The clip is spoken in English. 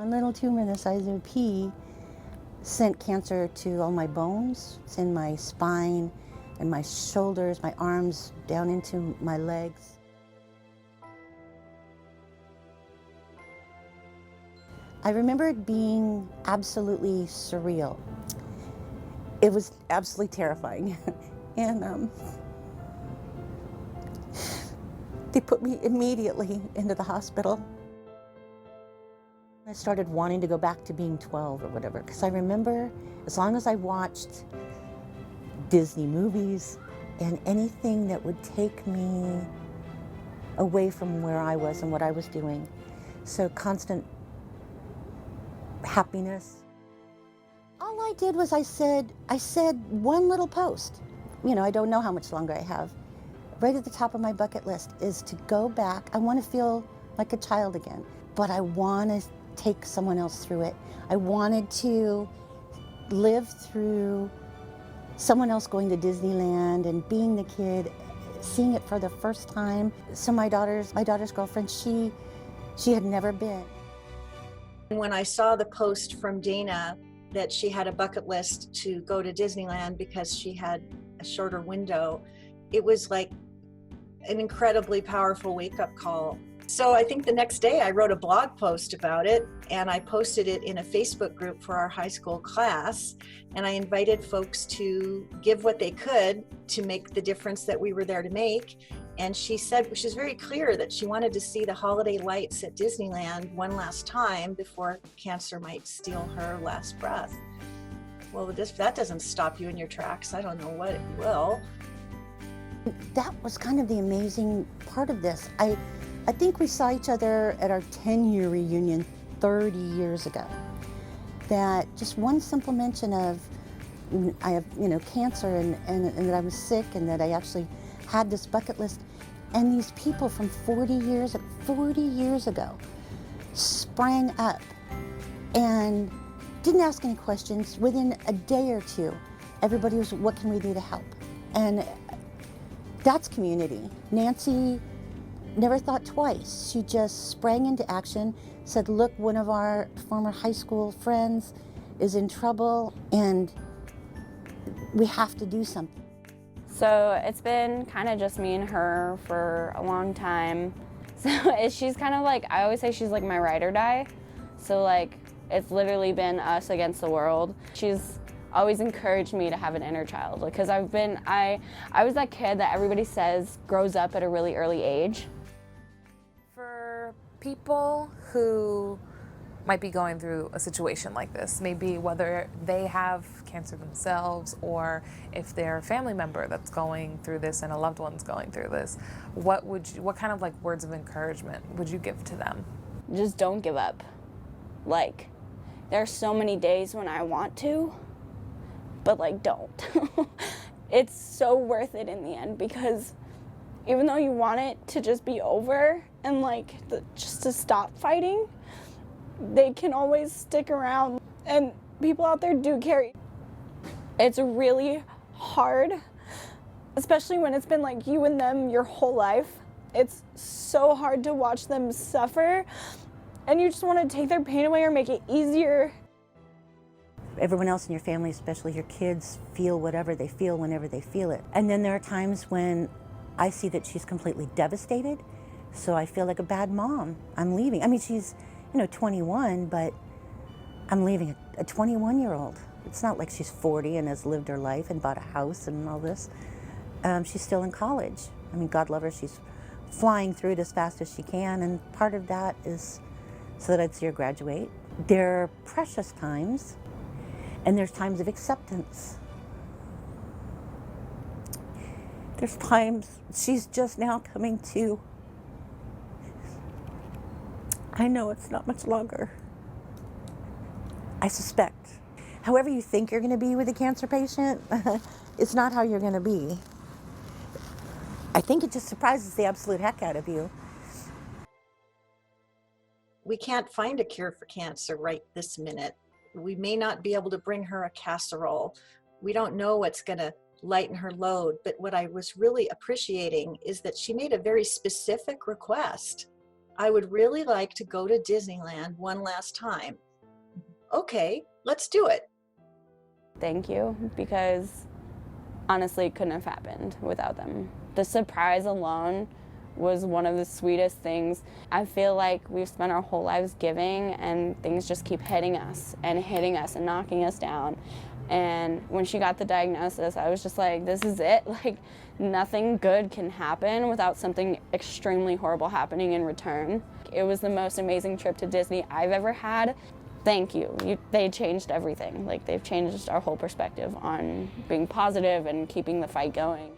One little tumor the size of a pea sent cancer to all my bones. It's in my spine and my shoulders, my arms, down into my legs. I remember it being absolutely surreal. It was absolutely terrifying. And they put me immediately into the hospital. I started wanting to go back to being 12 or whatever, because I remember as long as I watched Disney movies and anything that would take me away from where I was and what I was doing. So constant happiness. All I did was I said one little post. You know, I don't know how much longer I have. Right at the top of my bucket list is to go back. I want to feel like a child again, but I want to take someone else through it. I wanted to live through someone else going to Disneyland and being the kid, seeing it for the first time. So my daughter's girlfriend, she had never been. When I saw the post from Dana that she had a bucket list to go to Disneyland because she had a shorter window, it was like an incredibly powerful wake-up call. So I think the next day I wrote a blog post about it, and I posted it in a Facebook group for our high school class, and I invited folks to give what they could to make the difference that we were there to make. And she said, she's very clear that she wanted to see the holiday lights at Disneyland one last time before cancer might steal her last breath. Well, if that doesn't stop you in your tracks, I don't know what it will. That was kind of the amazing part of this. I think we saw each other at our 10-year reunion 30 years ago. That just one simple mention of, I have, cancer and that I was sick and that I actually had this bucket list. And these people from 40 years ago sprang up and didn't ask any questions. Within a day or two, everybody was, what can we do to help? And that's community. Nancy never thought twice. She just sprang into action, said, look, one of our former high school friends is in trouble and we have to do something. So it's been kind of just me and her for a long time. So she's kind of like, I always say she's like my ride or die. So like, it's literally been us against the world. She's always encouraged me to have an inner child, because I was that kid that everybody says grows up at a really early age. For people who might be going through a situation like this, maybe whether they have cancer themselves or if they're a family member that's going through this and a loved one's going through this, what kind of like words of encouragement would you give to them? Just don't give up. Like, there are so many days when I want to, but like, don't. It's so worth it in the end, because even though you want it to just be over and like just to stop fighting, they can always stick around, and people out there do care. It's really hard, especially when it's been like you and them your whole life. It's so hard to watch them suffer, and you just want to take their pain away or make it easier. Everyone else in your family, especially your kids, feel whatever they feel whenever they feel it. And then there are times when I see that she's completely devastated, so I feel like a bad mom. I'm leaving. I mean, she's 21, but I'm leaving a 21-year-old. It's not like she's 40 and has lived her life and bought a house and all this. She's still in college. I mean, God love her, she's flying through it as fast as she can, and part of that is so that I'd see her graduate. There are precious times, and there's times of acceptance. There's times she's just now coming to. I know it's not much longer. I suspect. However you think you're going to be with a cancer patient, it's not how you're going to be. I think it just surprises the absolute heck out of you. We can't find a cure for cancer right this minute. We may not be able to bring her a casserole. We don't know what's going to lighten her load. But what I was really appreciating is that she made a very specific request. I would really like to go to Disneyland one last time. Okay, let's do it. Thank you, because honestly, it couldn't have happened without them. The surprise alone was one of the sweetest things. I feel like we've spent our whole lives giving, and things just keep hitting us and knocking us down. And when she got the diagnosis, I was just like, this is it. Like, nothing good can happen without something extremely horrible happening in return. It was the most amazing trip to Disney I've ever had. Thank you. They changed everything. Like, they've changed our whole perspective on being positive and keeping the fight going.